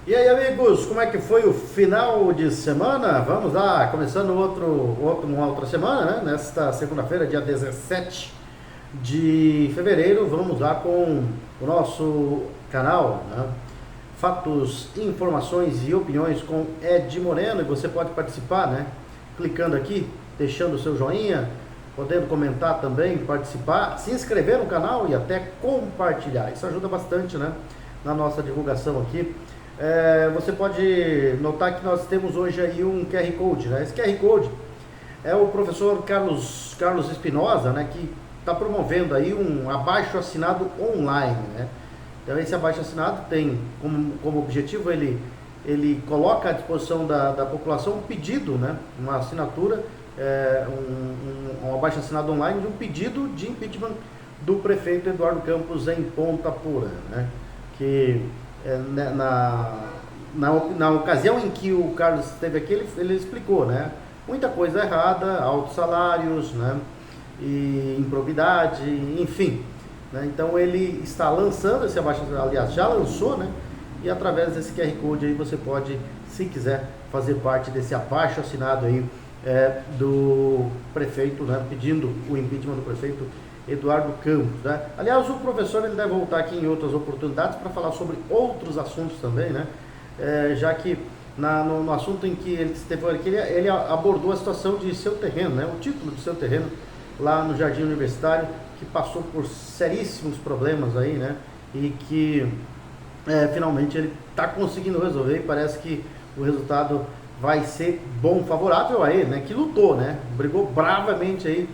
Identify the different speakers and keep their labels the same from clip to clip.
Speaker 1: E aí, amigos, como é que foi o final de semana? Vamos lá, começando uma outra semana, né? Nesta segunda-feira, dia 17 de fevereiro, vamos lá com o nosso canal, né? Fatos, informações e opiniões com Ed Moreno. E você pode participar, né? Clicando aqui, deixando o seu joinha, podendo comentar também, participar, se inscrever no canal e até compartilhar. Isso ajuda bastante, né? Na nossa divulgação aqui. Você pode notar que nós temos hoje aí um QR Code, né? Esse QR Code é o professor Carlos Espinosa, né? Que está promovendo aí um abaixo assinado online, né? Então esse abaixo assinado tem como objetivo, ele coloca à disposição da população um pedido, né? Uma assinatura, um abaixo assinado online de um pedido de impeachment do prefeito Eduardo Campos em Ponta Porã, né? Que na ocasião em que o Carlos esteve aqui, ele explicou, né? Muita coisa errada, altos salários, né? E improbidade, enfim. Né? Então ele está lançando esse abaixo, aliás, já lançou, né? E através desse QR Code aí você pode, se quiser, fazer parte desse abaixo assinado aí do prefeito, né? Pedindo o impeachment do prefeito Eduardo Campos, né? Aliás, o professor ele deve voltar aqui em outras oportunidades para falar sobre outros assuntos também, né? Já que no assunto em que ele esteve aqui, ele abordou a situação de seu terreno, né? O título de seu terreno lá no Jardim Universitário, que passou por seríssimos problemas aí, né? E que finalmente ele está conseguindo resolver e parece que o resultado vai ser bom, favorável a ele, né? Que lutou, né? Brigou bravamente aí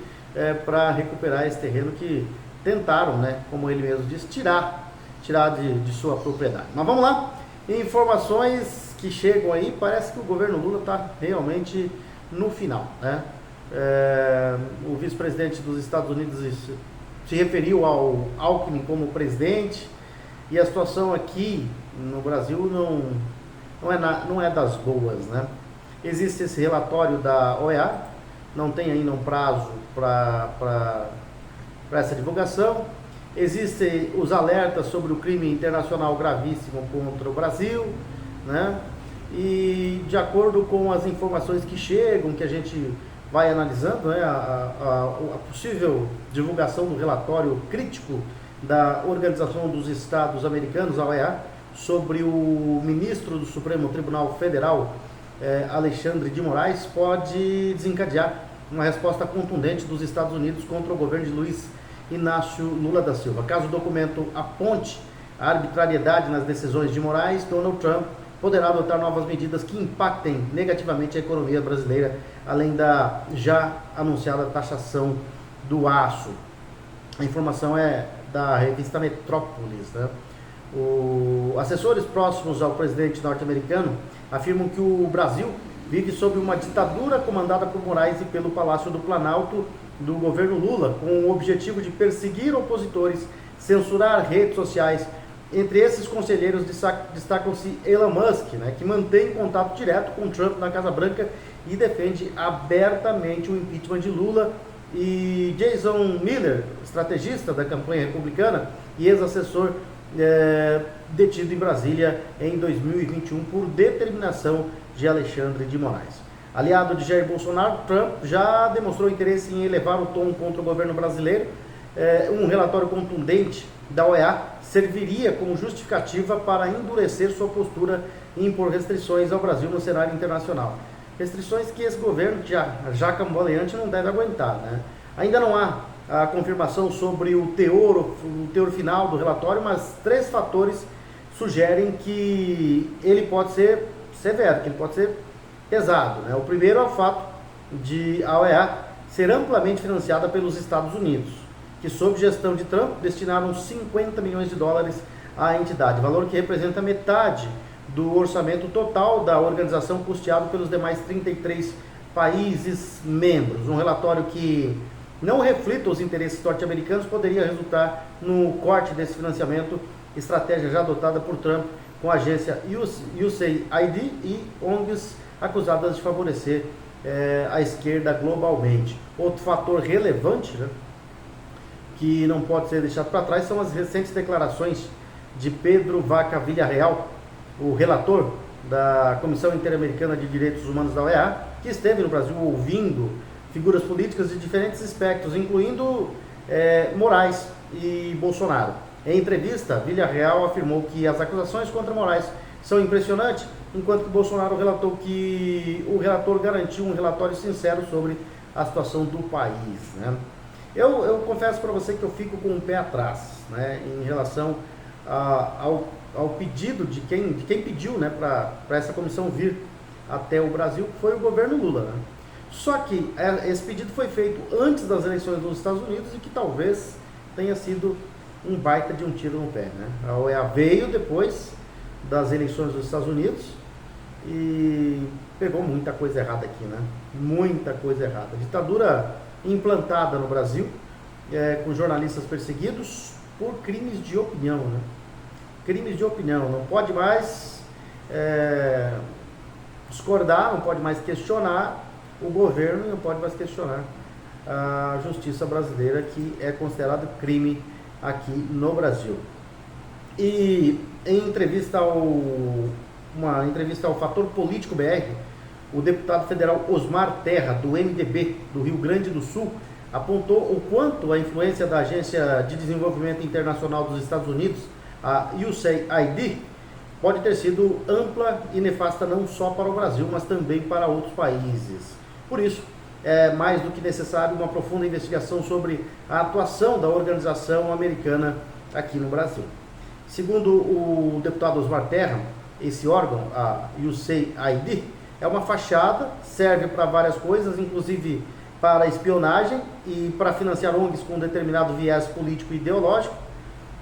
Speaker 1: para recuperar esse terreno que tentaram, né? Como ele mesmo disse, tirar de sua propriedade. Mas vamos lá, informações que chegam aí, parece que o governo Lula está realmente no final, né? O vice-presidente dos Estados Unidos se referiu ao Alckmin como presidente, e a situação aqui no Brasil não é das boas, né? Existe esse relatório da OEA, não tem ainda um prazo para essa divulgação. Existem os alertas sobre o crime internacional gravíssimo contra o Brasil, né? E de acordo com as informações que chegam, que a gente vai analisando, né, a possível divulgação do relatório crítico da Organização dos Estados Americanos, a OEA, sobre o ministro do Supremo Tribunal Federal, Alexandre de Moraes, pode desencadear uma resposta contundente dos Estados Unidos contra o governo de Luiz Inácio Lula da Silva. Caso o documento aponte a arbitrariedade nas decisões de Moraes, Donald Trump poderá adotar novas medidas que impactem negativamente a economia brasileira, além da já anunciada taxação do aço. A informação é da revista Metrópolis, né? Assessores próximos ao presidente norte-americano afirmam que o Brasil vive sob uma ditadura comandada por Moraes e pelo Palácio do Planalto do governo Lula, com o objetivo de perseguir opositores, censurar redes sociais. Entre esses conselheiros destacam-se Elon Musk, né, que mantém contato direto com Trump na Casa Branca e defende abertamente o impeachment de Lula, e Jason Miller, estrategista da campanha republicana e ex-assessor detido em Brasília em 2021 por determinação de Alexandre de Moraes. Aliado de Jair Bolsonaro, Trump já demonstrou interesse em elevar o tom contra o governo brasileiro. Um relatório contundente da OEA serviria como justificativa para endurecer sua postura e impor restrições ao Brasil no cenário internacional. Restrições que esse governo, já cambaleante, não deve aguentar, né? Ainda não há a confirmação sobre o teor final do relatório, mas 3 fatores sugerem que ele pode ser severo, que ele pode ser pesado, né? O primeiro é o fato de a OEA ser amplamente financiada pelos Estados Unidos, que sob gestão de Trump destinaram 50 milhões de dólares à entidade, valor que representa metade do orçamento total da organização, custeado pelos demais 33 países membros. Um relatório que não reflita os interesses norte-americanos poderia resultar no corte desse financiamento, estratégia já adotada por Trump com a agência USAID e ONGs acusadas de favorecer a esquerda globalmente. Outro fator relevante, né, que não pode ser deixado para trás, são as recentes declarações de Pedro Vaca Villarreal, o relator da Comissão Interamericana de Direitos Humanos da OEA, que esteve no Brasil ouvindo figuras políticas de diferentes aspectos, incluindo Moraes e Bolsonaro. Em entrevista, Villarreal afirmou que as acusações contra Moraes são impressionantes, enquanto que Bolsonaro relatou que o relator garantiu um relatório sincero sobre a situação do país, né? Eu confesso para você que eu fico com o pé atrás, né, em relação ao pedido de quem pediu, né, para essa comissão vir até o Brasil, que foi o governo Lula, né? Só que esse pedido foi feito antes das eleições dos Estados Unidos e que talvez tenha sido um baita de um tiro no pé, né? A OEA veio depois das eleições dos Estados Unidos e pegou muita coisa errada aqui, né? Muita coisa errada. Ditadura implantada no Brasil, com jornalistas perseguidos por crimes de opinião, né? Crimes de opinião. Não pode mais discordar, não pode mais questionar o governo e não pode mais questionar a justiça brasileira, que é considerado crime aqui no Brasil. E em uma entrevista ao Fator Político BR, o deputado federal Osmar Terra, do MDB do Rio Grande do Sul, apontou o quanto a influência da Agência de Desenvolvimento Internacional dos Estados Unidos, a USAID, pode ter sido ampla e nefasta não só para o Brasil, mas também para outros países. Por isso, é mais do que necessário uma profunda investigação sobre a atuação da organização americana aqui no Brasil. Segundo o deputado Osmar Terra, esse órgão, a USAID, é uma fachada, serve para várias coisas, inclusive para espionagem e para financiar ONGs com determinado viés político e ideológico,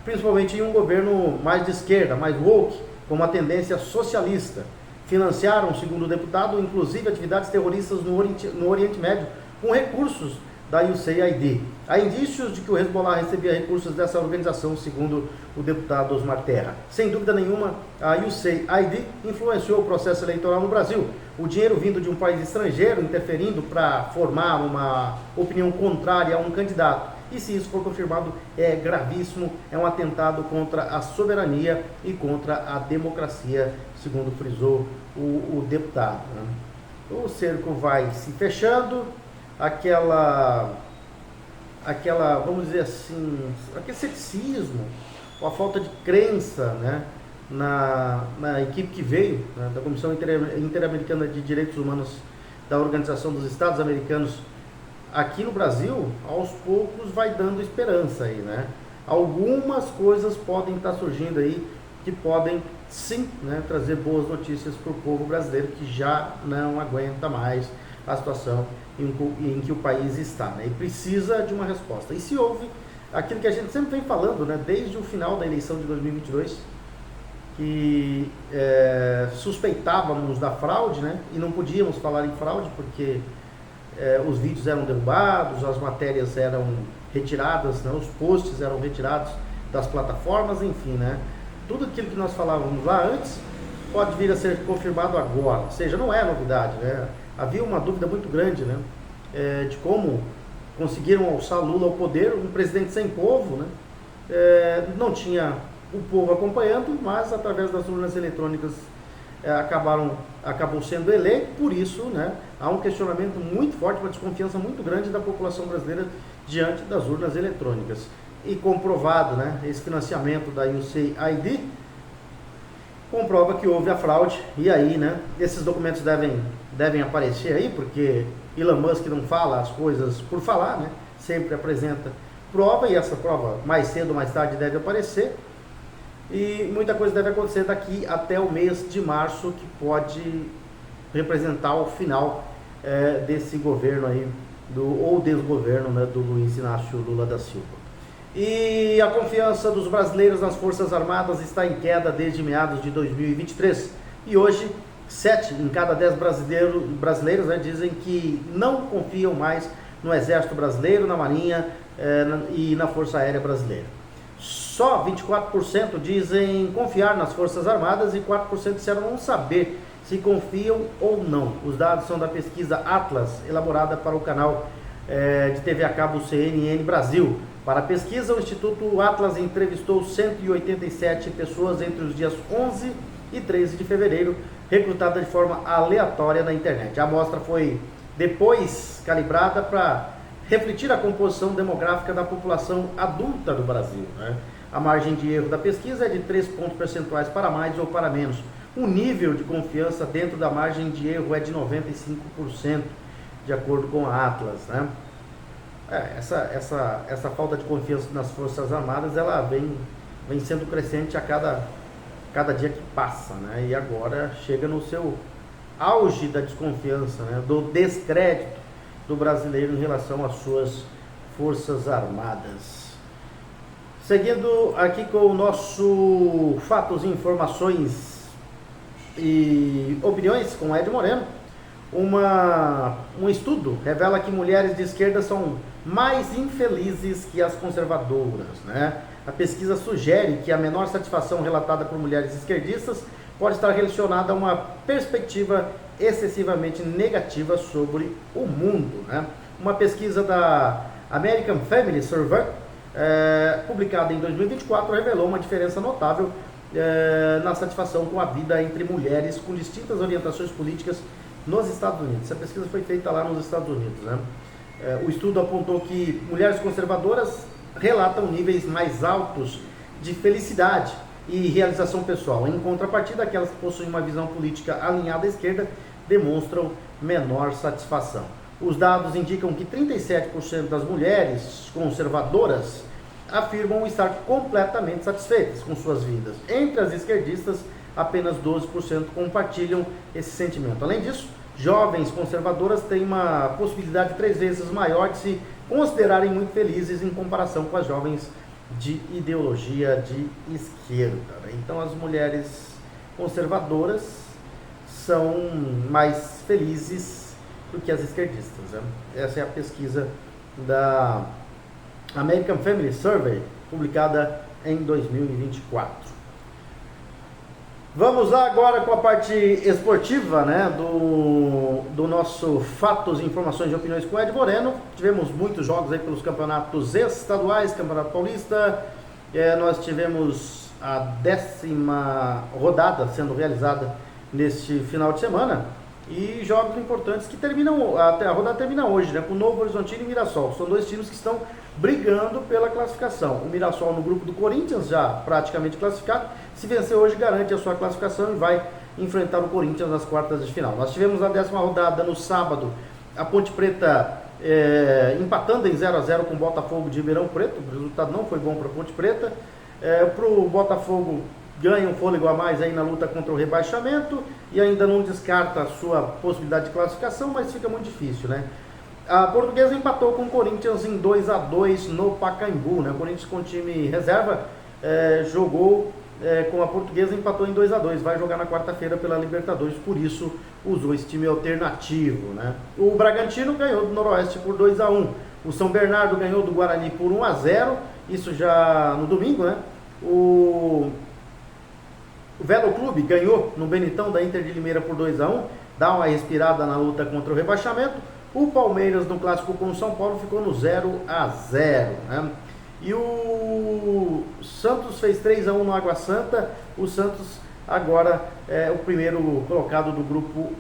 Speaker 1: principalmente em um governo mais de esquerda, mais woke, com uma tendência socialista. Financiaram, segundo o deputado, inclusive atividades terroristas no Oriente Médio, com recursos da USAID. Há indícios de que o Hezbollah recebia recursos dessa organização, segundo o deputado Osmar Terra. Sem dúvida nenhuma, a USAID influenciou o processo eleitoral no Brasil. O dinheiro vindo de um país estrangeiro interferindo para formar uma opinião contrária a um candidato. E se isso for confirmado, é gravíssimo, é um atentado contra a soberania e contra a democracia, segundo frisou o deputado, né? O cerco vai se fechando, aquela, vamos dizer assim, aquele ceticismo, ou a falta de crença, né, na equipe que veio, né, da Comissão Interamericana de Direitos Humanos da Organização dos Estados Americanos, aqui no Brasil, aos poucos vai dando esperança aí, né? Algumas coisas podem estar surgindo aí que podem sim, né, trazer boas notícias para o povo brasileiro, que já não aguenta mais a situação em que o país está, né? E precisa de uma resposta. E se houve aquilo que a gente sempre vem falando, né, desde o final da eleição de 2022, que suspeitávamos da fraude, né, e não podíamos falar em fraude porque os vídeos eram derrubados, as matérias eram retiradas, né, os posts eram retirados das plataformas, enfim, né? Tudo aquilo que nós falávamos lá antes pode vir a ser confirmado agora, ou seja, não é novidade, né? Havia uma dúvida muito grande, né, de como conseguiram alçar Lula ao poder, um presidente sem povo, né? Não tinha o povo acompanhando, mas através das urnas eletrônicas acabou sendo eleito. Por isso, né, há um questionamento muito forte, uma desconfiança muito grande da população brasileira diante das urnas eletrônicas. E comprovado, né, esse financiamento da USAID comprova que houve a fraude. E aí, né, esses documentos devem aparecer aí, porque Elon Musk não fala as coisas por falar, né, sempre apresenta prova, e essa prova mais cedo ou mais tarde deve aparecer. E muita coisa deve acontecer daqui até o mês de março, que pode representar o final desse governo aí, ou desgoverno, né, do Luiz Inácio Lula da Silva. E a confiança dos brasileiros nas Forças Armadas está em queda desde meados de 2023. E hoje, 7 em cada 10 brasileiros, né, dizem que não confiam mais no Exército Brasileiro, na Marinha e na Força Aérea Brasileira. Só 24% dizem confiar nas Forças Armadas e 4% disseram não saber se confiam ou não. Os dados são da pesquisa Atlas, elaborada para o canal de TV a cabo CNN Brasil. Para a pesquisa, o Instituto Atlas entrevistou 187 pessoas entre os dias 11 e 13 de fevereiro, recrutada de forma aleatória na internet. A amostra foi depois calibrada para refletir a composição demográfica da população adulta do Brasil, né? A margem de erro da pesquisa é de 3 pontos percentuais para mais ou para menos. O nível de confiança dentro da margem de erro é de 95%, de acordo com a Atlas, né? Essa falta de confiança nas Forças Armadas, ela vem sendo crescente a cada dia que passa, né? E agora chega no seu auge da desconfiança, né? Do descrédito do brasileiro em relação às suas Forças Armadas. Seguindo aqui com o nosso Fatos, Informações e Opiniões com Ed Moreno, um estudo revela que mulheres de esquerda são mais infelizes que as conservadoras, né? A pesquisa sugere que a menor satisfação relatada por mulheres esquerdistas pode estar relacionada a uma perspectiva excessivamente negativa sobre o mundo, né? Uma pesquisa da American Family Survey, publicada em 2024, revelou uma diferença notável na satisfação com a vida entre mulheres com distintas orientações políticas nos Estados Unidos. Essa pesquisa foi feita lá nos Estados Unidos, né? O estudo apontou que mulheres conservadoras relatam níveis mais altos de felicidade e realização pessoal. Em contrapartida, aquelas que possuem uma visão política alinhada à esquerda demonstram menor satisfação. Os dados indicam que 37% das mulheres conservadoras afirmam estar completamente satisfeitas com suas vidas. Entre as esquerdistas, apenas 12% compartilham esse sentimento. Além disso, jovens conservadoras têm uma possibilidade 3 vezes maior de se considerarem muito felizes em comparação com as jovens de ideologia de esquerda, né? Então, as mulheres conservadoras são mais felizes do que as esquerdistas, né? Essa é a pesquisa da American Family Survey, publicada em 2024. Vamos lá agora com a parte esportiva, né, do nosso Fatos, Informações e Opiniões com Ed Moreno. Tivemos muitos jogos aí pelos campeonatos estaduais, Campeonato Paulista. Nós tivemos a 10ª rodada sendo realizada neste final de semana. E jogos importantes que terminam, a rodada termina hoje, né, com o Novo Horizontino e Mirassol. São dois times que estão brigando pela classificação. O Mirassol no grupo do Corinthians, já praticamente classificado. Se vencer hoje, garante a sua classificação e vai enfrentar o Corinthians nas quartas de final. Nós tivemos a 10ª rodada no sábado, a Ponte Preta empatando em 0-0 com o Botafogo de Ribeirão Preto. O resultado não foi bom para a Ponte Preta. Para o Botafogo, ganha um fôlego a mais aí na luta contra o rebaixamento e ainda não descarta a sua possibilidade de classificação, mas fica muito difícil, né? A Portuguesa empatou com o Corinthians em 2-2 no Pacaembu, né? O Corinthians com time reserva jogou com a Portuguesa e empatou em 2-2. Vai jogar na quarta-feira pela Libertadores, por isso usou esse time alternativo, né? O Bragantino ganhou do Noroeste por 2-1. O São Bernardo ganhou do Guarani por 1-0, isso já no domingo, né? O Velo Clube ganhou no Benitão da Inter de Limeira por 2-1, dá uma respirada na luta contra o rebaixamento. O Palmeiras no clássico com o São Paulo ficou no 0-0, né? E o Santos fez 3-1 no Água Santa. O Santos agora é o primeiro colocado do grupo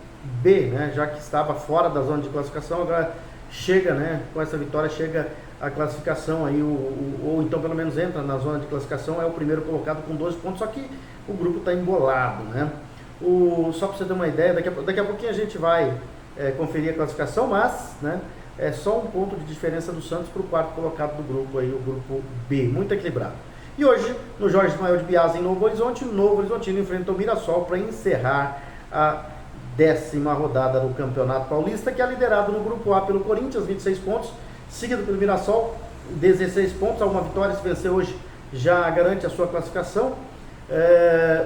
Speaker 1: B, né? Já que estava fora da zona de classificação, agora chega, né? Com essa vitória chega a classificação aí, ou então pelo menos entra na zona de classificação, é o primeiro colocado com 12 pontos, só que o grupo está embolado, né? Só para você ter uma ideia, daqui a pouquinho a gente vai conferir a classificação, mas, né, é só um ponto de diferença do Santos para o quarto colocado do grupo, aí, o grupo B, muito equilibrado. E hoje, no Jorge Ismael de Biase, em Novo Horizonte, o Novo Horizontino enfrenta o Mirassol para encerrar a 10ª rodada do Campeonato Paulista, que é liderado no grupo A pelo Corinthians, 26 pontos, seguido pelo Mirassol, 16 pontos, alguma vitória, se vencer hoje já garante a sua classificação.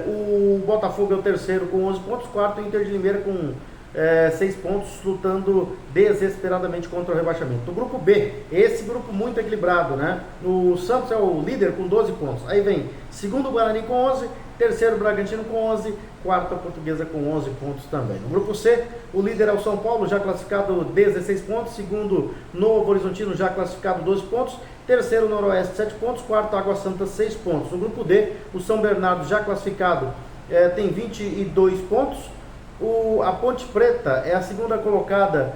Speaker 1: O Botafogo é o terceiro com 11 pontos, quarto o Inter de Limeira com 6 pontos, lutando desesperadamente contra o rebaixamento. No grupo B, esse grupo muito equilibrado, né? O Santos é o líder com 12 pontos, aí vem segundo o Guarani com 11, terceiro o Bragantino com 11, quarto a Portuguesa com 11 pontos também. No grupo C, o líder é o São Paulo, já classificado 16 pontos, segundo Novo Horizontino, já classificado 12 pontos, terceiro Noroeste 7 pontos, quarto Água Santa 6 pontos. No grupo D, o São Bernardo já classificado tem 22 pontos. A Ponte Preta é a segunda colocada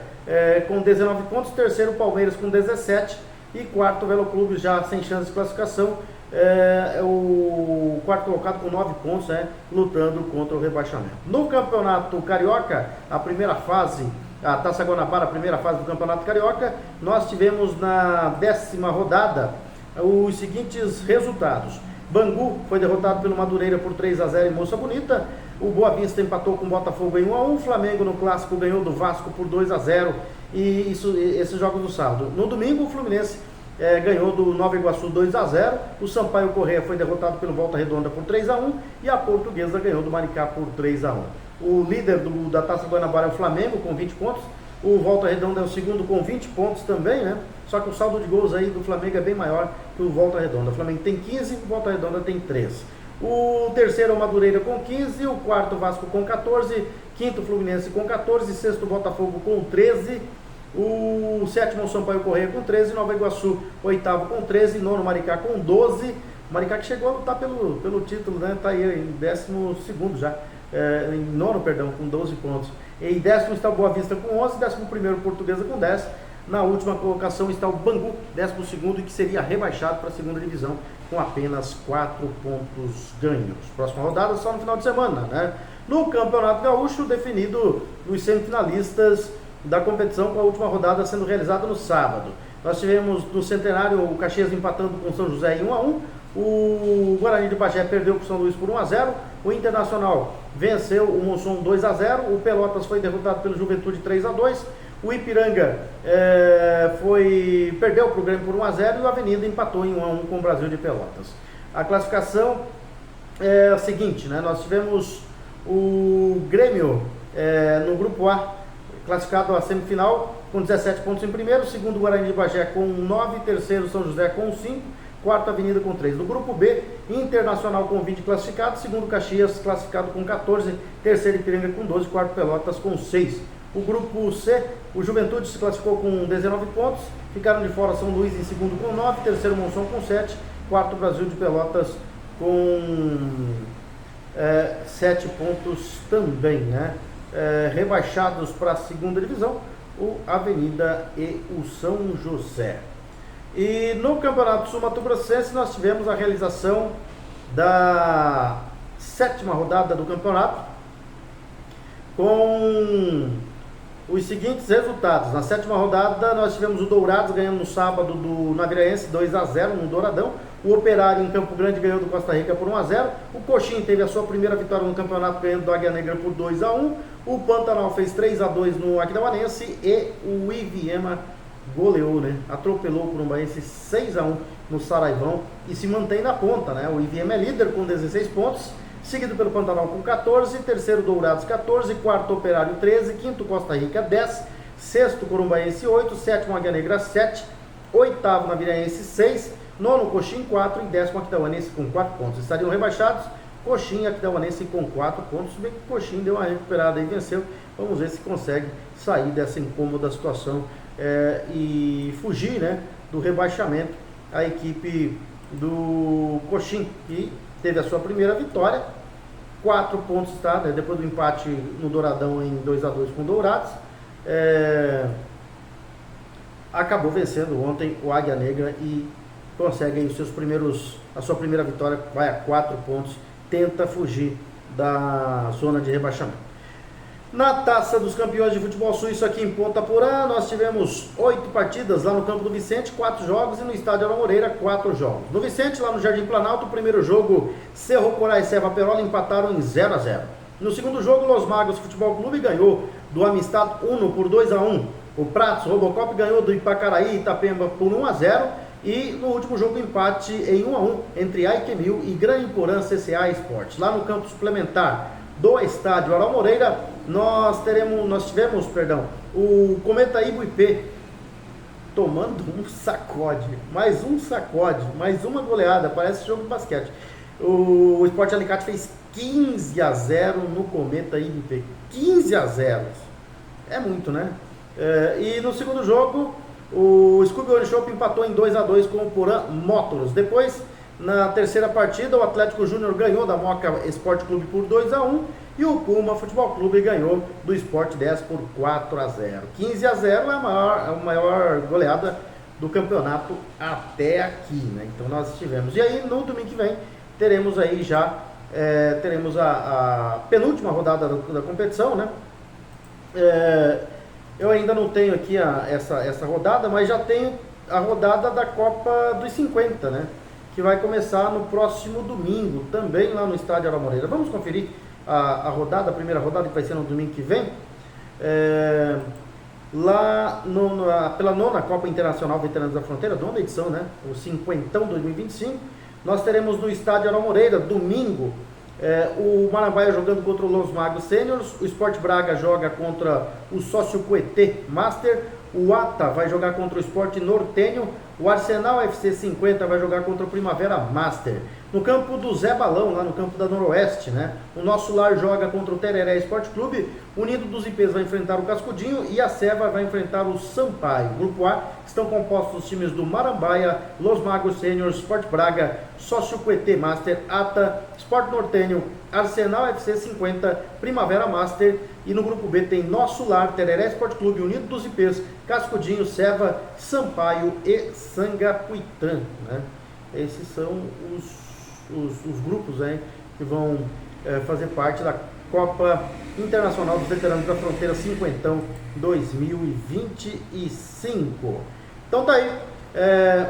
Speaker 1: com 19 pontos, terceiro Palmeiras com 17 e quarto Velo Clube já sem chance de classificação, o quarto colocado com 9 pontos, lutando contra o rebaixamento. No Campeonato Carioca, a primeira fase, a Taça Guanabara, a primeira fase do Campeonato Carioca, nós tivemos na 10ª rodada os seguintes resultados. Bangu foi derrotado pelo Madureira por 3-0 em Moça Bonita. O Boa Vista empatou com o Botafogo em 1-1. O Flamengo no Clássico ganhou do Vasco por 2-0. E esses jogos do sábado. No domingo, o Fluminense ganhou do Nova Iguaçu 2-0. O Sampaio Corrêa foi derrotado pelo Volta Redonda por 3-1. E a Portuguesa ganhou do Maricá por 3-1. O líder da Taça Guanabara é o Flamengo com 20 pontos. O Volta Redonda é o segundo com 20 pontos também, né? Só que o saldo de gols aí do Flamengo é bem maior que o Volta Redonda. O Flamengo tem 15, o Volta Redonda tem 3. O terceiro é o Madureira com 15, o quarto Vasco com 14, quinto Fluminense com 14, sexto Botafogo com 13, o sétimo é o Sampaio Corrêa com 13, Nova Iguaçu oitavo com 13, nono Maricá com 12. Maricá que chegou a lutar pelo título, né? Tá aí em 12º já, em nono, perdão, com 12 pontos. Em décimo está o Boa Vista com 11, 11º Portuguesa com 10. Na última colocação está o Bangu, 12º, que seria rebaixado para a segunda divisão com apenas 4 pontos ganhos. Próxima rodada só no final de semana, né? No Campeonato Gaúcho, definido os semifinalistas da competição, com a última rodada sendo realizada no sábado. Nós tivemos no Centenário o Caxias empatando com o São José em 1-1. O Guarani de Bagé perdeu para o São Luís por 1-0. O Internacional venceu o Monson 2-0. O Pelotas foi derrotado pelo Juventude 3-2. O Ipiranga perdeu para o Grêmio por 1-0 e o Avenida empatou em 1-1 com o Brasil de Pelotas. A classificação é a seguinte, né? Nós tivemos o Grêmio no grupo A, classificado à semifinal com 17 pontos em primeiro, segundo o Guarani de Bagé com 9, terceiro São José com 5, quarto Avenida com 3. No grupo B, Internacional com 20 classificados, segundo Caxias classificado com 14, terceiro Ipiranga com 12, quarto Pelotas com 6. O grupo C, o Juventude se classificou com 19 pontos, ficaram de fora São Luís em segundo com 9, terceiro Monção com 7, quarto Brasil de Pelotas com 7 pontos também, né? Rebaixados para a segunda divisão, o Avenida e o São José. E no Campeonato Sul-Mato-Grossense nós tivemos a realização da 7ª rodada do campeonato com os seguintes resultados. Na 7ª rodada nós tivemos o Dourados ganhando no sábado do Naviraense 2-0 no Douradão. O Operário em Campo Grande ganhou do Costa Rica por 1-0. O Coxim teve a sua primeira vitória no campeonato ganhando do Águia Negra por 2-1. O Pantanal fez 3-2 no Aquidauanense e o Iviema goleou, né? Atropelou o Corumbaense 6-1 no Saraivão e se mantém na ponta, né? O Iviema é líder com 16 pontos, seguido pelo Pantanal com 14, terceiro Dourados 14, quarto Operário 13, quinto Costa Rica 10, sexto Corumbaense 8, sétimo Águia Negra 7, oitavo Naviraense 6, nono Coxim 4 e décimo Aquidauanense com 4 pontos. Estariam rebaixados Coxim e Aquidauanense com 4 pontos, bem que o Coxim deu uma recuperada e venceu. Vamos ver se consegue sair dessa incômoda situação e fugir, né, do rebaixamento. A equipe do Coxim, que teve a sua primeira vitória, 4 pontos, tá, né, depois do empate no Douradão em 2-2 com o Dourados, acabou vencendo ontem o Águia Negra e consegue aí a sua primeira vitória, vai a 4 pontos, tenta fugir da zona de rebaixamento. Na Taça dos Campeões de Futebol Suíço aqui em Ponta Porã, nós tivemos 8 partidas lá no Campo do Vicente, 4 jogos, e no Estádio Ala Moreira, 4 jogos. No Vicente, lá no Jardim Planalto, o primeiro jogo, Cerro Corá e Serra Perola empataram em 0-0. No segundo jogo, Los Magos Futebol Clube ganhou do Amistad Uno por 2-1. O Pratos Robocop ganhou do Ipacaraí e Itapemba por 1-0. E no último jogo, empate em 1-1 entre Aikemil e Gran Porã CCA Esportes. Lá no campo suplementar do Estádio Ala Moreira, nós tivemos o Cometa Ibuipê tomando um sacode, mais uma goleada, parece jogo de basquete. O Sport Alicate fez 15-0 no Cometa Ibuipê, 15-0, é muito, né? E no segundo jogo, o Scooby One Shop empatou em 2-2 com o Porã Motors. Depois Na terceira partida, o Atlético Júnior ganhou da Moca Esporte Clube por 2-1 e o Puma Futebol Clube ganhou do Sport 10 por 4-0. 15-0 é a maior goleada do campeonato até aqui, né? Então nós tivemos. E aí no domingo que vem teremos aí já teremos a penúltima rodada da competição, né? Eu ainda não tenho aqui essa rodada, mas já tenho a rodada da Copa dos 50, né? Que vai começar no próximo domingo, também lá no Estádio Aurora Moreira. Vamos conferir a primeira rodada que vai ser no domingo que vem. Lá pela nona Copa Internacional Veteranos da Fronteira, nona edição, né? O Cinquentão 2025. Nós teremos no Estádio Aurora Moreira, domingo, o Marambaia jogando contra o Los Magos Seniors, o Sport Braga joga contra o Sócio Coetê Master, o ATA vai jogar contra o Sport Nortenho, o Arsenal FC 50 vai jogar contra o Primavera Master. No campo do Zé Balão, lá no campo da Noroeste, né? O Nosso Lar joga contra o Tereré Esporte Clube, o Unido dos IPs vai enfrentar o Cascudinho e a Seva vai enfrentar o Sampaio. Grupo A estão compostos os times do Marambaia, Los Magos Seniors, Sport Braga, Sócio Coetê Master, ATA, Sport Nortenho, Arsenal FC 50, Primavera Master. E no grupo B tem Nosso Lar, Tereré Esporte Clube, Unido dos IPs, Cascudinho, Seva, Sampaio e Sangapuitã, né? Esses são os grupos aí que vão fazer parte da Copa Internacional dos Veteranos da Fronteira Cinquentão 2025. Então tá aí,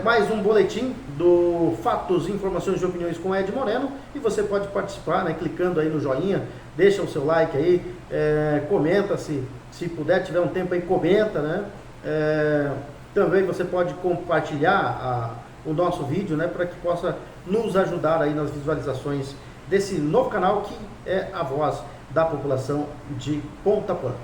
Speaker 1: mais um boletim do Fatos, Informações e Opiniões com Ed Moreno, e você pode participar, né, clicando aí no joinha, deixa o seu like aí, comenta se puder, tiver um tempo aí, comenta, né? Também você pode compartilhar o nosso vídeo, né, para que possa nos ajudar aí nas visualizações desse novo canal que é a voz da população de Ponta Porã.